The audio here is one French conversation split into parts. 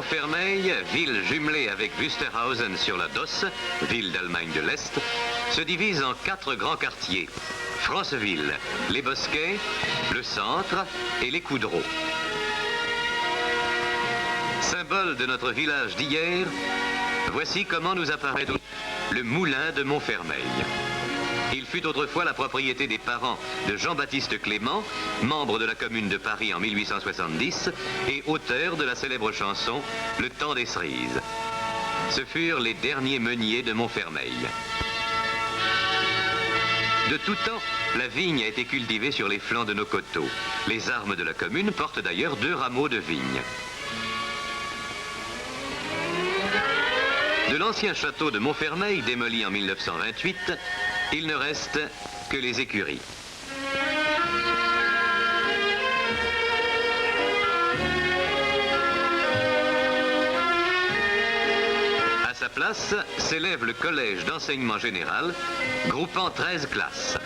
Montfermeil, ville jumelée avec Wusterhausen sur la Dosse, ville d'Allemagne de l'Est, se divise en 4 grands quartiers. Franceville, les Bosquets, le centre et les Coudreaux. Symbole de notre village d'hier, voici comment nous apparaît le moulin de Montfermeil. Il fut autrefois la propriété des parents de Jean-Baptiste Clément, membre de la Commune de Paris en 1870 et auteur de la célèbre chanson « Le temps des cerises ». Ce furent les derniers meuniers de Montfermeil. De tout temps, la vigne a été cultivée sur les flancs de nos coteaux. Les armes de la commune portent d'ailleurs 2 rameaux de vigne. De l'ancien château de Montfermeil, démoli en 1928, il ne reste que les écuries. À sa place s'élève le collège d'enseignement général, groupant 13 classes.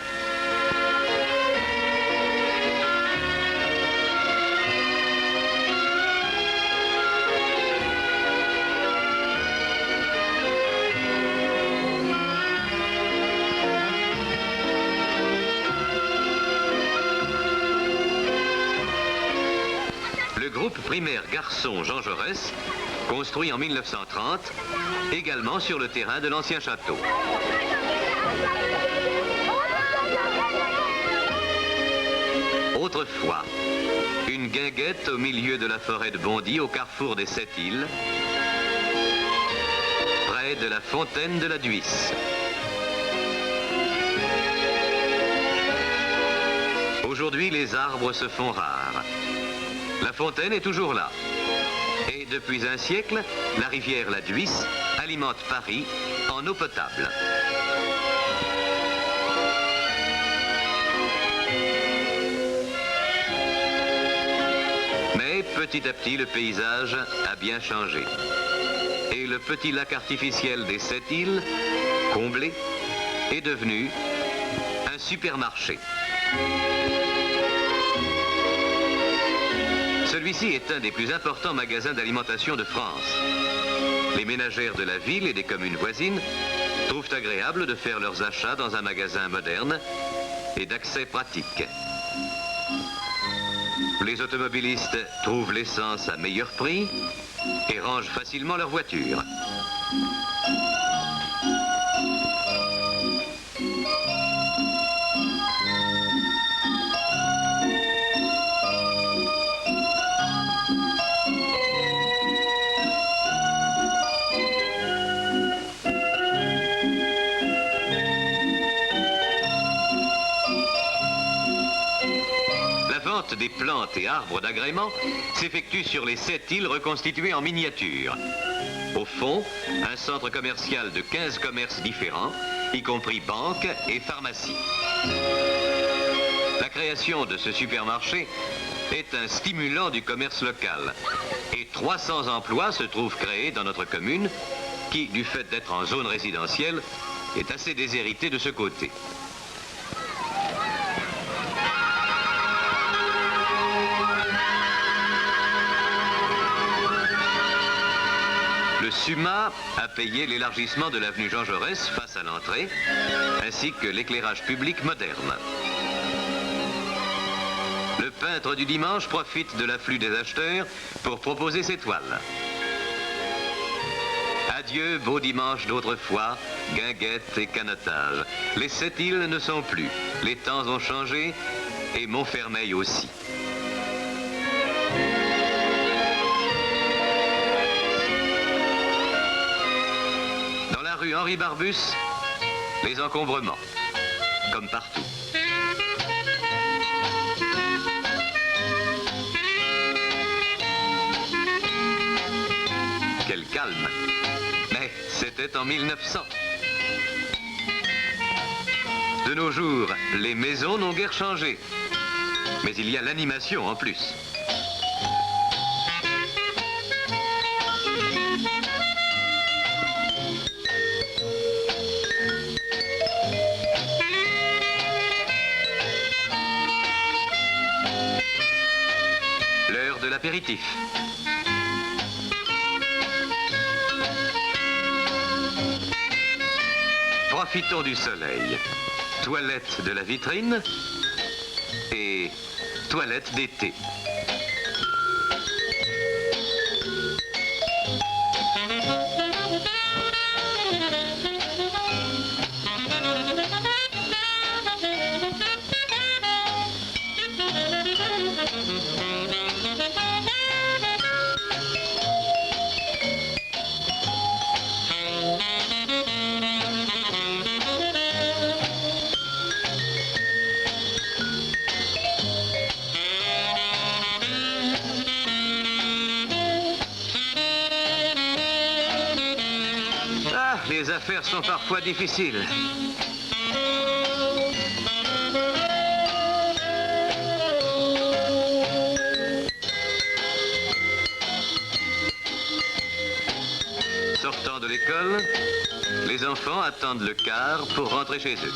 Le groupe primaire Garçon Jean Jaurès, construit en 1930, également sur le terrain de l'ancien château. Autrefois, une guinguette au milieu de la forêt de Bondy, au carrefour des 7 îles, près de la fontaine de la Duisse. Aujourd'hui, les arbres se font rares. La fontaine est toujours là. Et depuis un siècle, la rivière la Duisse alimente Paris en eau potable. Mais petit à petit, le paysage a bien changé. Et le petit lac artificiel des 7 îles, comblé, est devenu un supermarché. Celui-ci est un des plus importants magasins d'alimentation de France. Les ménagères de la ville et des communes voisines trouvent agréable de faire leurs achats dans un magasin moderne et d'accès pratique. Les automobilistes trouvent l'essence à meilleur prix et rangent facilement leur voiture. Des plantes et arbres d'agrément s'effectue sur les 7 îles reconstituées en miniature. Au fond, un centre commercial de 15 commerces différents, y compris banques et pharmacies. La création de ce supermarché est un stimulant du commerce local et 300 emplois se trouvent créés dans notre commune qui, du fait d'être en zone résidentielle, est assez déshéritée de ce côté. Le SUMA a payé l'élargissement de l'avenue Jean Jaurès face à l'entrée, ainsi que l'éclairage public moderne. Le peintre du dimanche profite de l'afflux des acheteurs pour proposer ses toiles. Adieu, beau dimanche d'autrefois, guinguettes et canotage. Les 7 îles ne sont plus, les temps ont changé et Montfermeil aussi. Rue Henri Barbus, les encombrements, comme partout. Quel calme. Mais c'était en 1900. De nos jours, les maisons n'ont guère changé. Mais il y a l'animation en plus. L'apéritif. Profitons du soleil. Toilette de la vitrine et toilette d'été. Les affaires sont parfois difficiles. Sortant de l'école, les enfants attendent le car pour rentrer chez eux.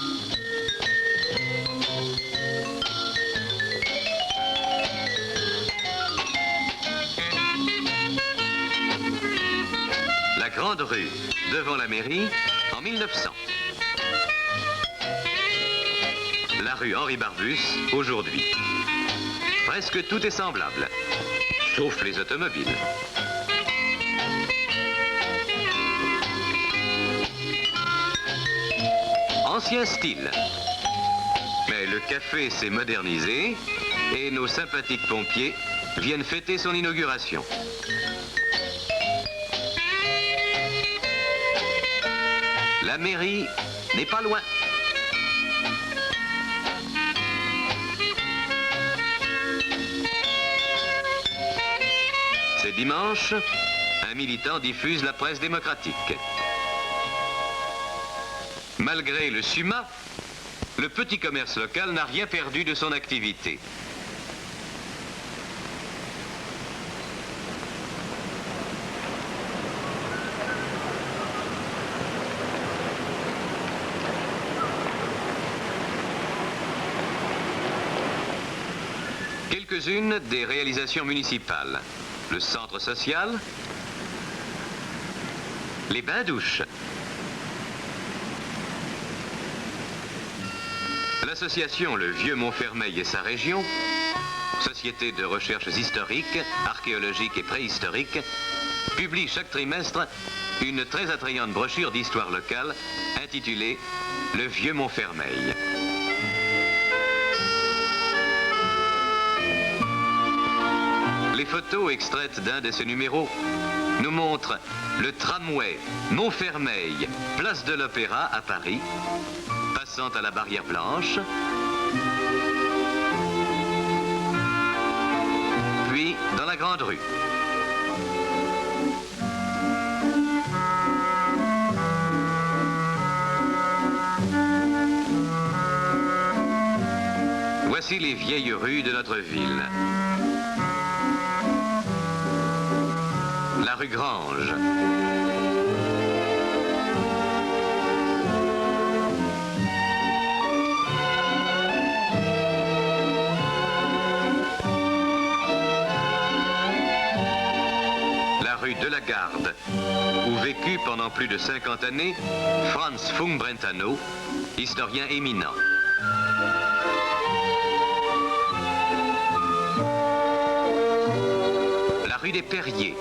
La grande rue, devant la mairie, en 1900. La rue Henri Barbus, aujourd'hui. Presque tout est semblable, sauf les automobiles. Ancien style. Mais le café s'est modernisé et nos sympathiques pompiers viennent fêter son inauguration. La mairie n'est pas loin. C'est dimanche, un militant diffuse la presse démocratique. Malgré le SUMA, le petit commerce local n'a rien perdu de son activité. Quelques-unes des réalisations municipales. Le centre social, les bains-douches, l'association Le Vieux Montfermeil et sa région, société de recherches historiques, archéologiques et préhistoriques, publie chaque trimestre une très attrayante brochure d'histoire locale intitulée Le Vieux Montfermeil. Les photos extraites d'un de ces numéros nous montrent le tramway Montfermeil, place de l'Opéra à Paris, passant à la Barrière Blanche, puis dans la Grande Rue. Voici les vieilles rues de notre ville. La rue Grange. La rue de la Garde, où vécut pendant plus de 50 années Franz Funk-Brentano, historien éminent. La rue des Perriers.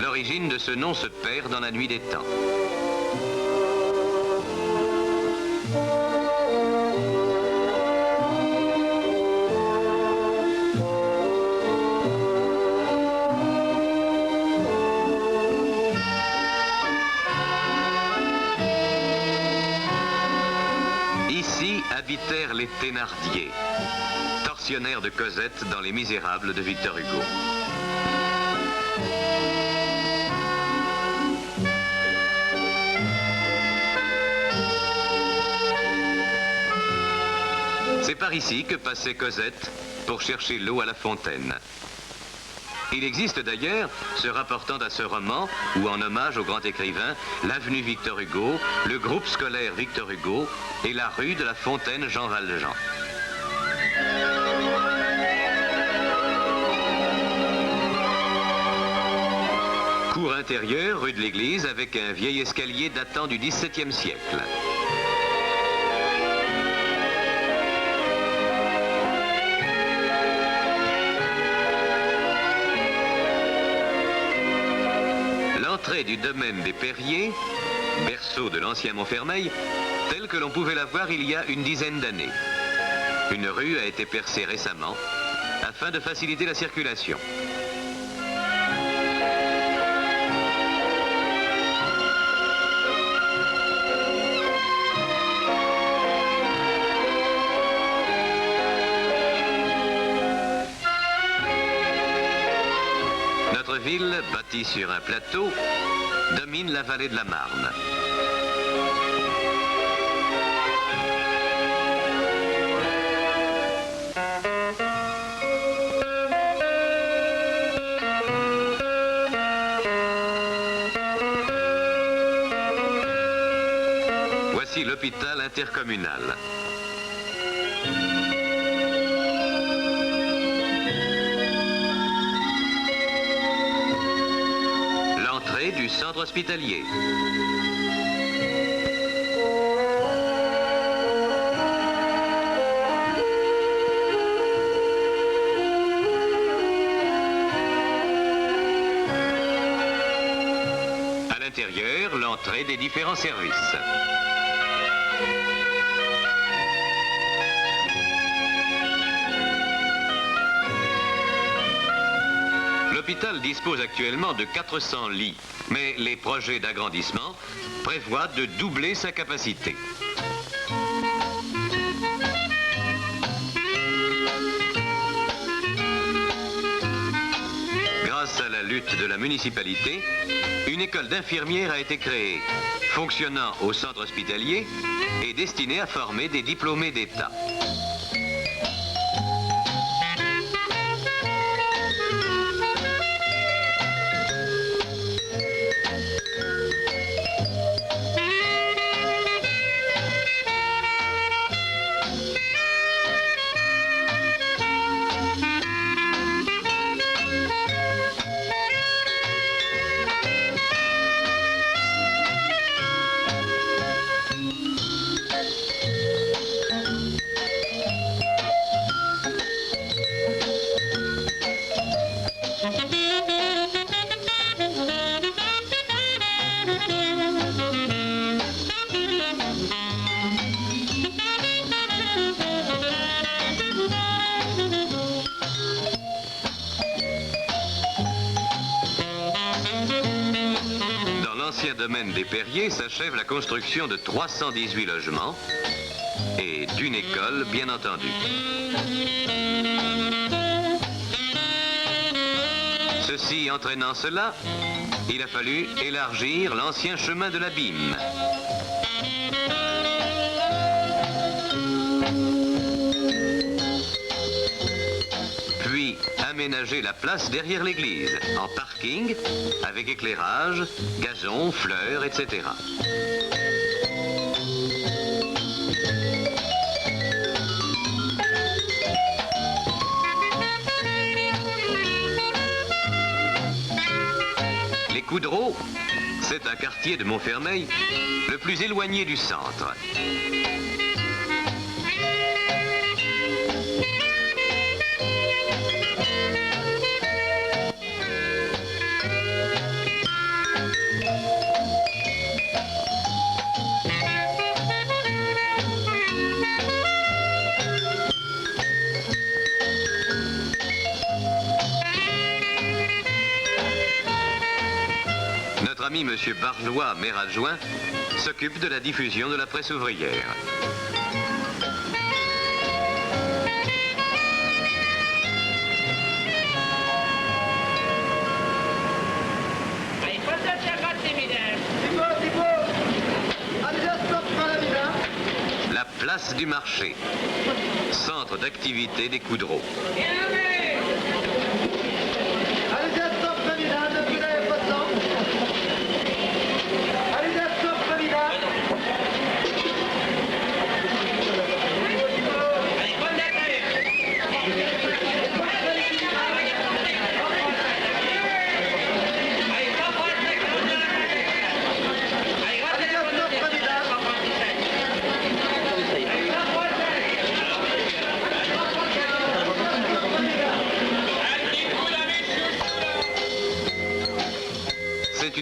L'origine de ce nom se perd dans la nuit des temps. Ici habitèrent les Thénardier, tortionnaires de Cosette dans Les Misérables de Victor Hugo. C'est par ici que passait Cosette pour chercher l'eau à la fontaine. Il existe d'ailleurs, se rapportant à ce roman, ou en hommage au grand écrivain, l'avenue Victor Hugo, le groupe scolaire Victor Hugo et la rue de la Fontaine Jean Valjean. cour intérieure, rue de l'église, avec un vieil escalier datant du XVIIe siècle. L'entrée du domaine des Perriers, berceau de l'ancien Montfermeil, telle que l'on pouvait la voir il y a une dizaine d'années. Une rue a été percée récemment afin de faciliter la circulation. Notre ville, bâtie sur un plateau, domine la vallée de la Marne. Voici l'hôpital intercommunal. L'entrée du centre hospitalier. À l'intérieur, l'entrée des différents services. L'hôpital dispose actuellement de 400 lits, mais les projets d'agrandissement prévoient de doubler sa capacité. Grâce à la lutte de la municipalité, une école d'infirmières a été créée, fonctionnant au centre hospitalier et destinée à former des diplômés d'État. L'ancien domaine des Perriers s'achève la construction de 318 logements et d'une école, bien entendu. Ceci entraînant cela, il a fallu élargir l'ancien chemin de l'Abîme. Puis aménager la place derrière l'église, en parking, avec éclairage, gazon, fleurs, etc. Les Coudreaux, c'est un quartier de Montfermeil le plus éloigné du centre. Notre ami M. Barlois, maire adjoint, s'occupe de la diffusion de la presse ouvrière. La place du marché, centre d'activité des Coudreaux.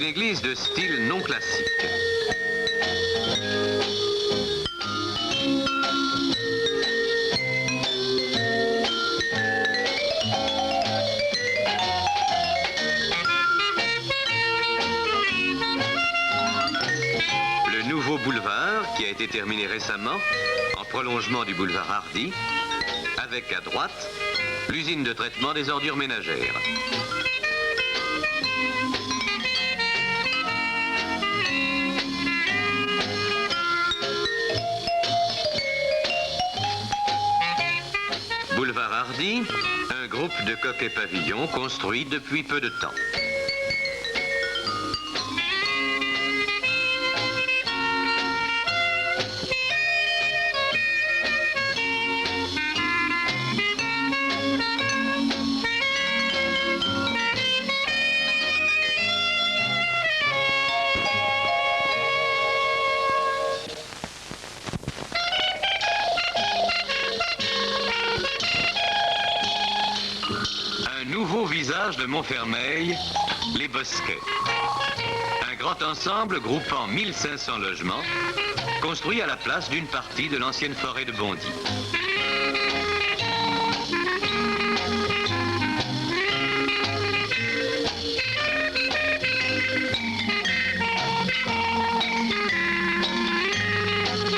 une église de style non classique. Le nouveau boulevard, qui a été terminé récemment, en prolongement du boulevard Hardy, avec à droite l'usine de traitement des ordures ménagères. Boulevard Hardy, un groupe de coquets pavillons construit depuis peu de temps. Nouveau visage de Montfermeil, les Bosquets. Un grand ensemble groupant 1500 logements, construit à la place d'une partie de l'ancienne forêt de Bondy.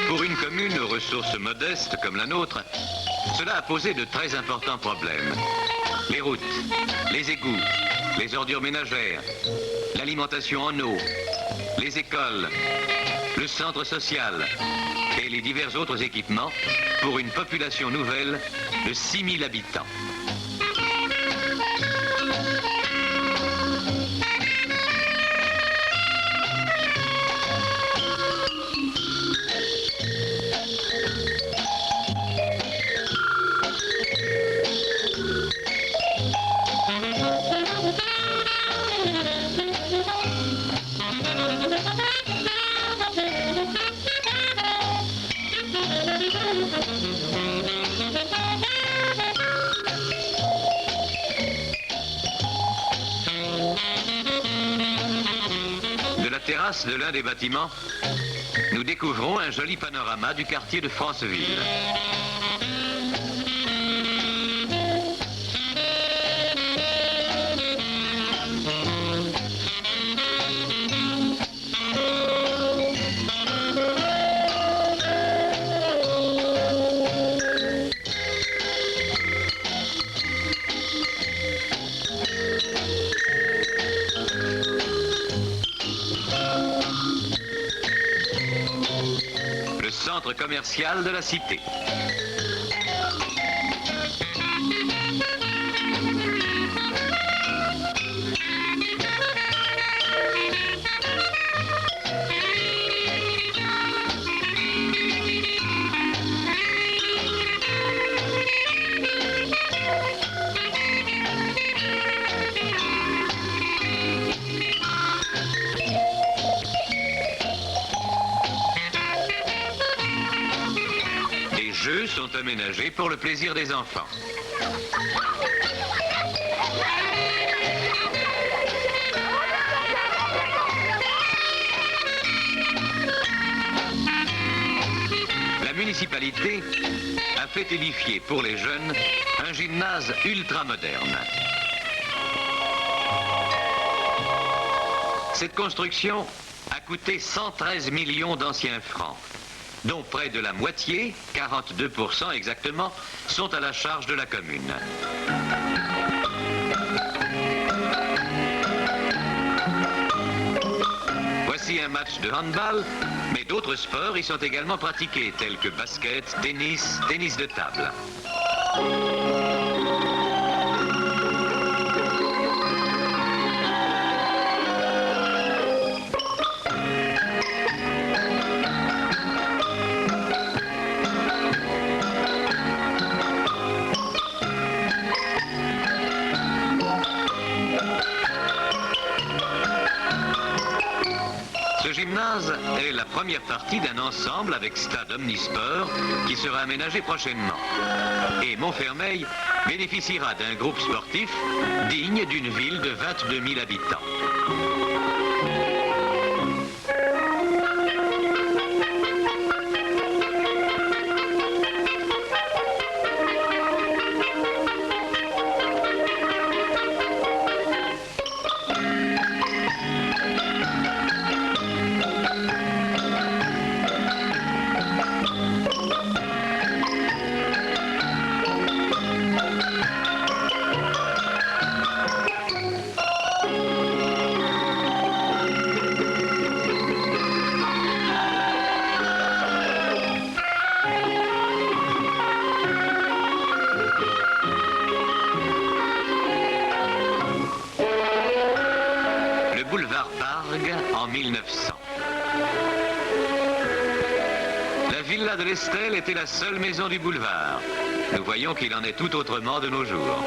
Pour une commune aux ressources modestes comme la nôtre, cela a posé de très importants problèmes. Les routes, les égouts, les ordures ménagères, l'alimentation en eau, les écoles, le centre social et les divers autres équipements pour une population nouvelle de 6000 habitants. De la terrasse de l'un des bâtiments, nous découvrons un joli panorama du quartier de Franceville. Centre commercial de la cité. Jeux sont aménagés pour le plaisir des enfants. La municipalité a fait édifier pour les jeunes un gymnase ultra-moderne. Cette construction a coûté 113 millions d'anciens francs, dont près de la moitié, 42% exactement, sont à la charge de la commune. Voici un match de handball, mais d'autres sports y sont également pratiqués, tels que basket, tennis, tennis de table. Ce gymnase est la première partie d'un ensemble avec stade omnisport qui sera aménagé prochainement. Et Montfermeil bénéficiera d'un groupe sportif digne d'une ville de 22 000 habitants. en 1900. La villa de l'Estelle était la seule maison du boulevard. Nous voyons qu'il en est tout autrement de nos jours.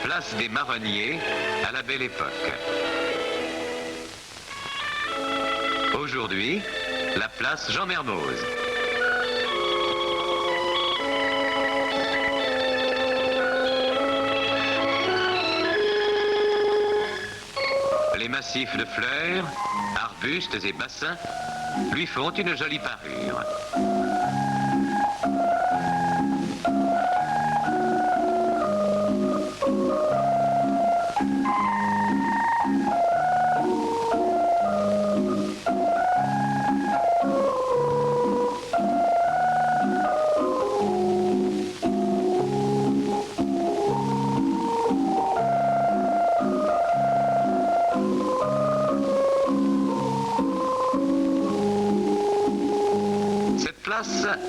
Place des Marronniers à la Belle Époque. Aujourd'hui, la place Jean Mermoz. Les massifs de fleurs, arbustes et bassins lui font une jolie parure.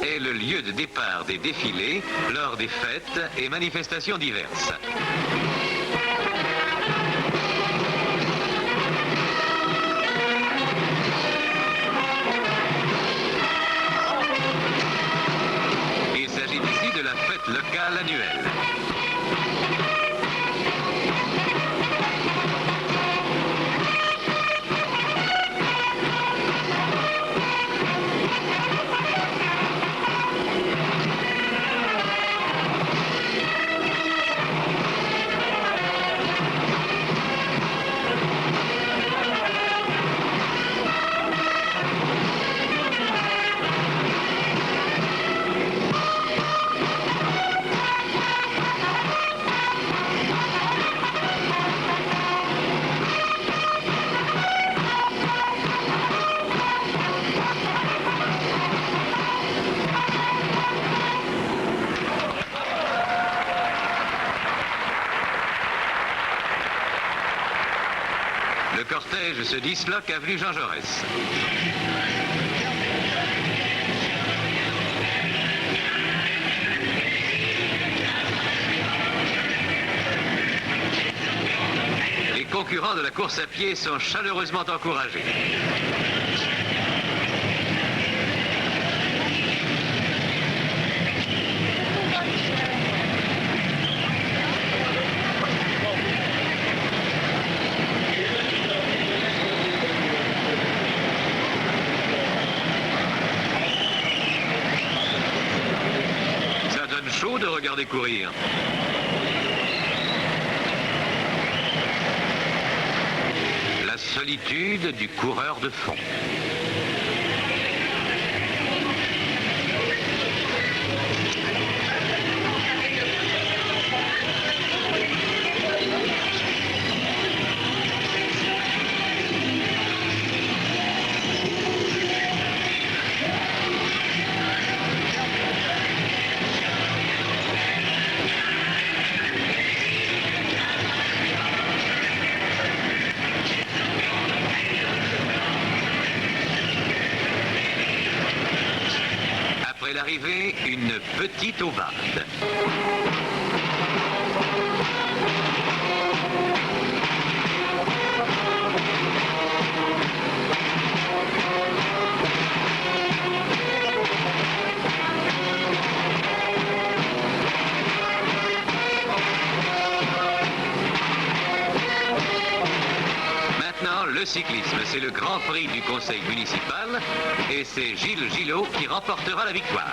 Est le lieu de départ des défilés lors des fêtes et manifestations diverses. Il s'agit ici de la fête locale annuelle. Le cortège se disloque avenue Jean Jaurès. Les concurrents de la course à pied sont chaleureusement encouragés. Chaud de regarder courir. La solitude du coureur de fond. L'arrivée, une petite aubarde. Maintenant, le cyclisme, c'est le grand prix du conseil municipal et c'est Gilles Gillot qui remportera la victoire.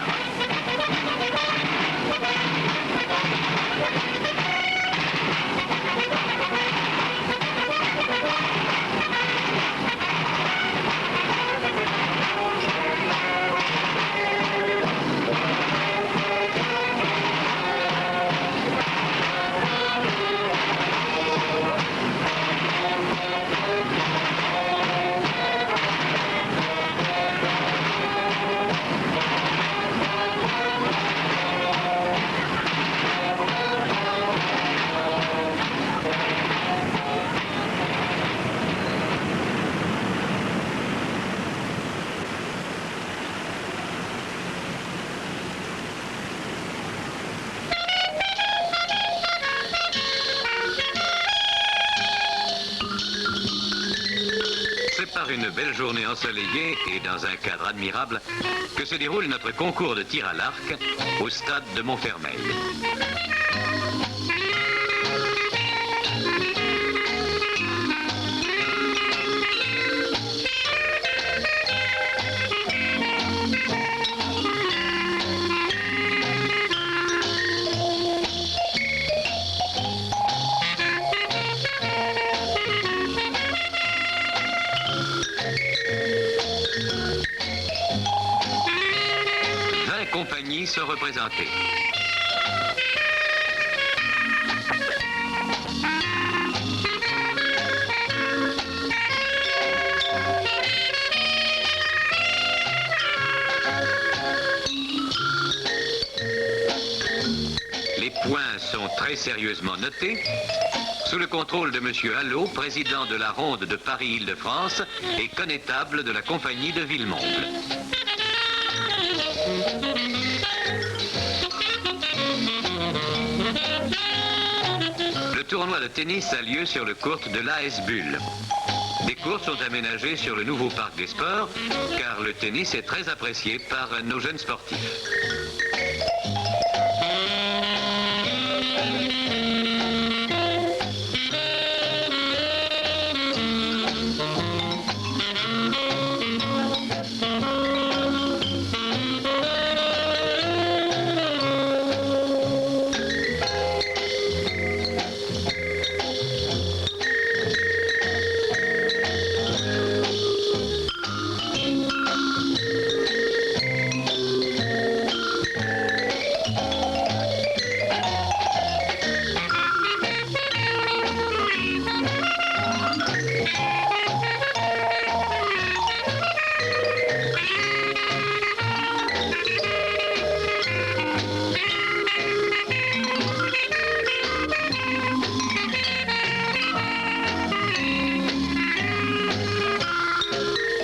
une belle journée ensoleillée et dans un cadre admirable que se déroule notre concours de tir à l'arc au stade de Montfermeil. Compagnies sont représentées. Les points sont très sérieusement notés sous le contrôle de M. Allot, président de la ronde de Paris-Île-de-France et connétable de la compagnie de Villemomble. Le tournoi de tennis a lieu sur le court de l'AS Bulle. Des courts sont aménagés sur le nouveau parc des sports, car le tennis est très apprécié par nos jeunes sportifs.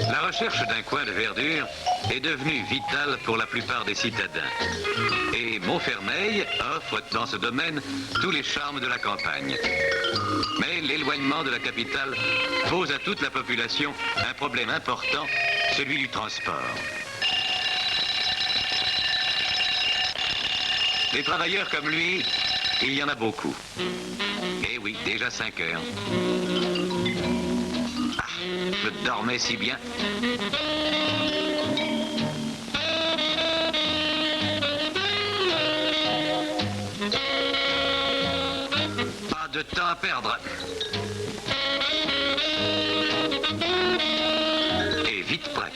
La recherche d'un coin de verdure est devenue vitale pour la plupart des citadins. Et Montfermeil offre dans ce domaine tous les charmes de la campagne. Mais l'éloignement de la capitale pose à toute la population un problème important, celui du transport. Des travailleurs comme lui, il y en a beaucoup. Et oui, déjà 5 heures. Je dormais si bien. Pas de temps à perdre. Et vite prêt.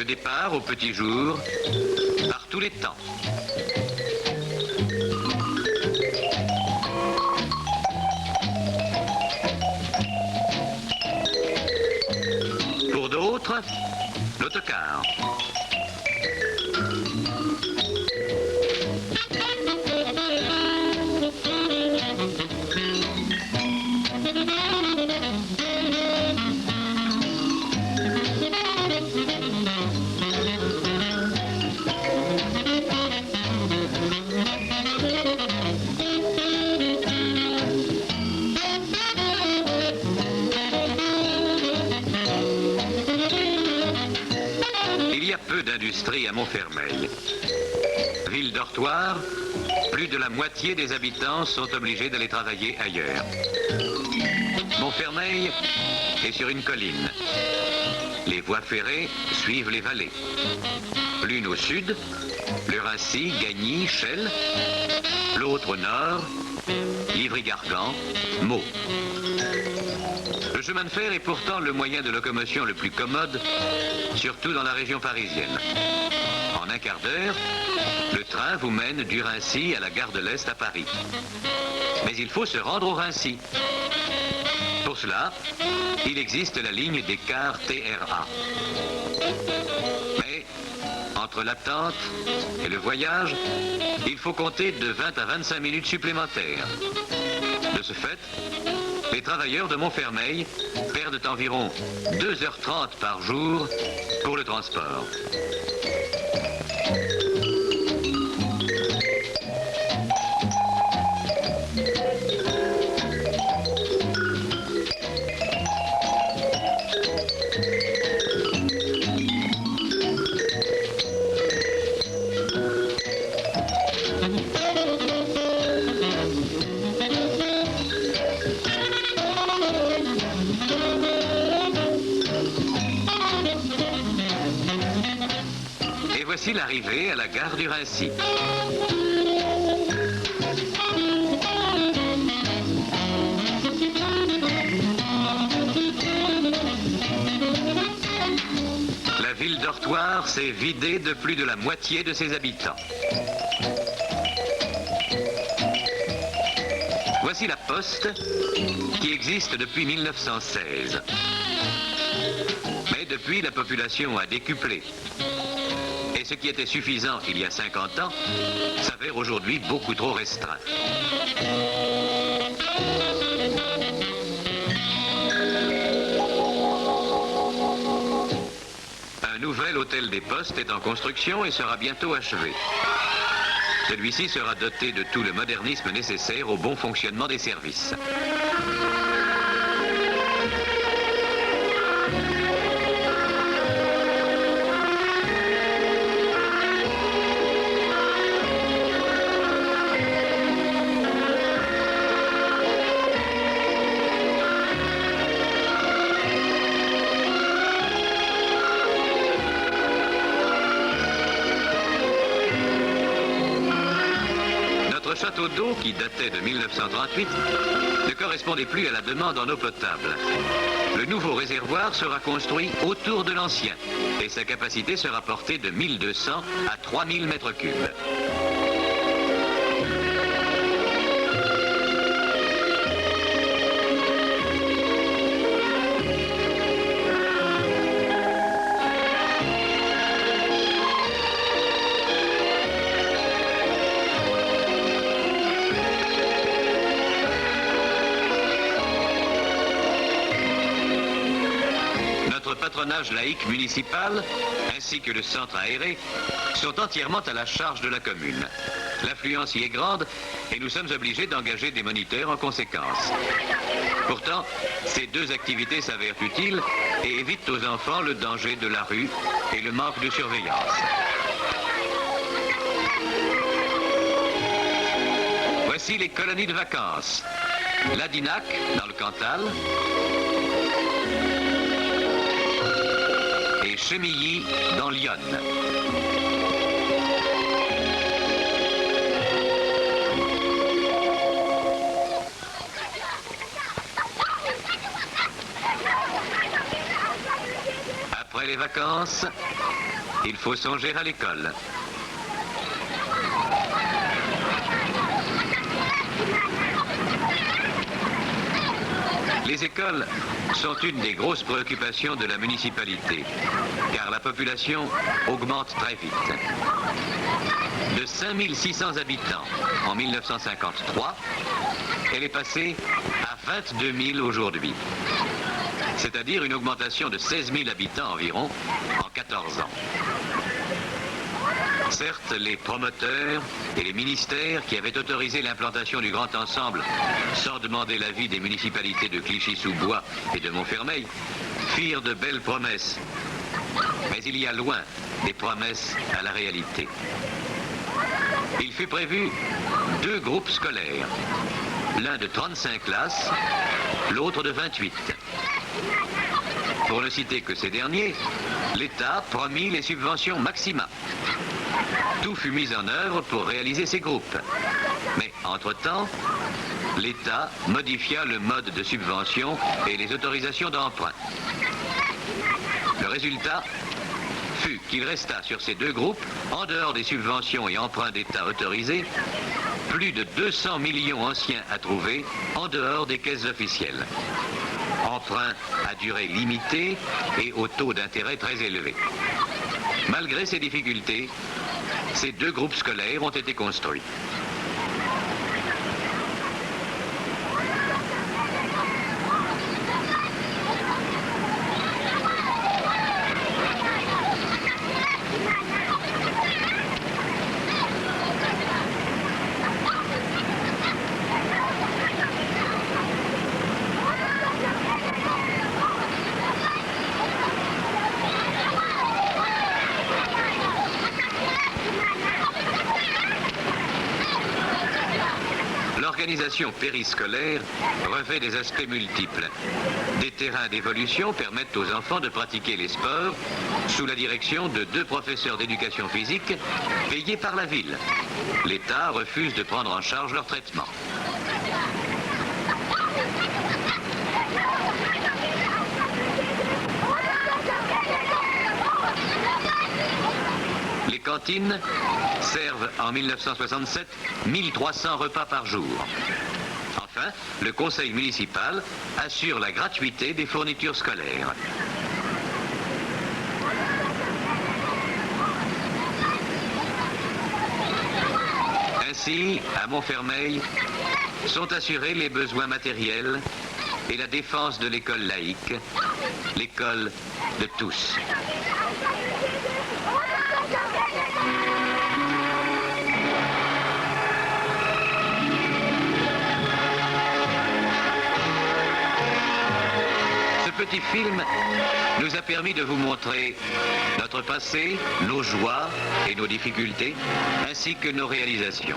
Départ au petit jour, par tous les temps. Pour d'autres, l'autocar. Peu d'industrie à Montfermeil. Ville dortoir, plus de la moitié des habitants sont obligés d'aller travailler ailleurs. Montfermeil est sur une colline. Les voies ferrées suivent les vallées. L'une au sud, le Rincy, Gagny, Chelles. L'autre au nord, Livry-Gargan, Meaux. Le chemin de fer est pourtant le moyen de locomotion le plus commode, surtout dans la région parisienne. En un quart d'heure, le train vous mène du Rincy à la gare de l'Est à Paris. Mais il faut se rendre au Rincy. Pour cela, il existe la ligne des cars TRA. Mais, entre l'attente et le voyage, il faut compter de 20 à 25 minutes supplémentaires. De ce fait, les travailleurs de Montfermeil perdent environ 2h30 par jour pour le transport. Voici l'arrivée à la gare du Raincy. La ville dortoir s'est vidée de plus de la moitié de ses habitants. Voici la poste qui existe depuis 1916. Mais depuis, la population a décuplé. Et ce qui était suffisant il y a 50 ans s'avère aujourd'hui beaucoup trop restreint. Un nouvel hôtel des postes est en construction et sera bientôt achevé. Celui-ci sera doté de tout le modernisme nécessaire au bon fonctionnement des services. Notre château d'eau, qui datait de 1938, ne correspondait plus à la demande en eau potable. Le nouveau réservoir sera construit autour de l'ancien et sa capacité sera portée de 1200 à 3000 mètres cubes. Notre patronage laïque municipal, ainsi que le centre aéré, sont entièrement à la charge de la commune. L'affluence y est grande et nous sommes obligés d'engager des moniteurs en conséquence. Pourtant, ces deux activités s'avèrent utiles et évitent aux enfants le danger de la rue et le manque de surveillance. Voici les colonies de vacances. Ladinac, dans le Cantal, et Chemilly, dans l'Yonne. Après les vacances, il faut songer à l'école. Les écoles sont une des grosses préoccupations de la municipalité, car la population augmente très vite. De 5600 habitants en 1953, elle est passée à 22 000 aujourd'hui, c'est-à-dire une augmentation de 16 000 habitants environ en 14 ans. Certes, les promoteurs et les ministères qui avaient autorisé l'implantation du grand ensemble sans demander l'avis des municipalités de Clichy-sous-Bois et de Montfermeil firent de belles promesses. Mais il y a loin des promesses à la réalité. Il fut prévu 2 groupes scolaires, l'un de 35 classes, l'autre de 28. Pour ne citer que ces derniers, l'État promit les subventions maximum. Tout fut mis en œuvre pour réaliser ces groupes. Mais entre-temps, l'État modifia le mode de subvention et les autorisations d'emprunt. Le résultat fut qu'il resta sur ces 2 groupes, en dehors des subventions et emprunts d'État autorisés, plus de 200 millions anciens à trouver en dehors des caisses officielles. Emprunt à durée limitée et au taux d'intérêt très élevé. Malgré ces difficultés, ces 2 groupes scolaires ont été construits. L'organisation périscolaire revêt des aspects multiples. Des terrains d'évolution permettent aux enfants de pratiquer les sports sous la direction de 2 professeurs d'éducation physique payés par la ville. L'État refuse de prendre en charge leur traitement. Les cantines servent en 1967 1300 repas par jour. Enfin, le conseil municipal assure la gratuité des fournitures scolaires. Ainsi, à Montfermeil, sont assurés les besoins matériels et la défense de l'école laïque, l'école de tous. Ce petit film nous a permis de vous montrer notre passé, nos joies et nos difficultés, ainsi que nos réalisations.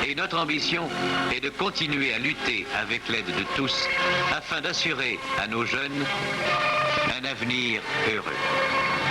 Et notre ambition est de continuer à lutter avec l'aide de tous afin d'assurer à nos jeunes un avenir heureux.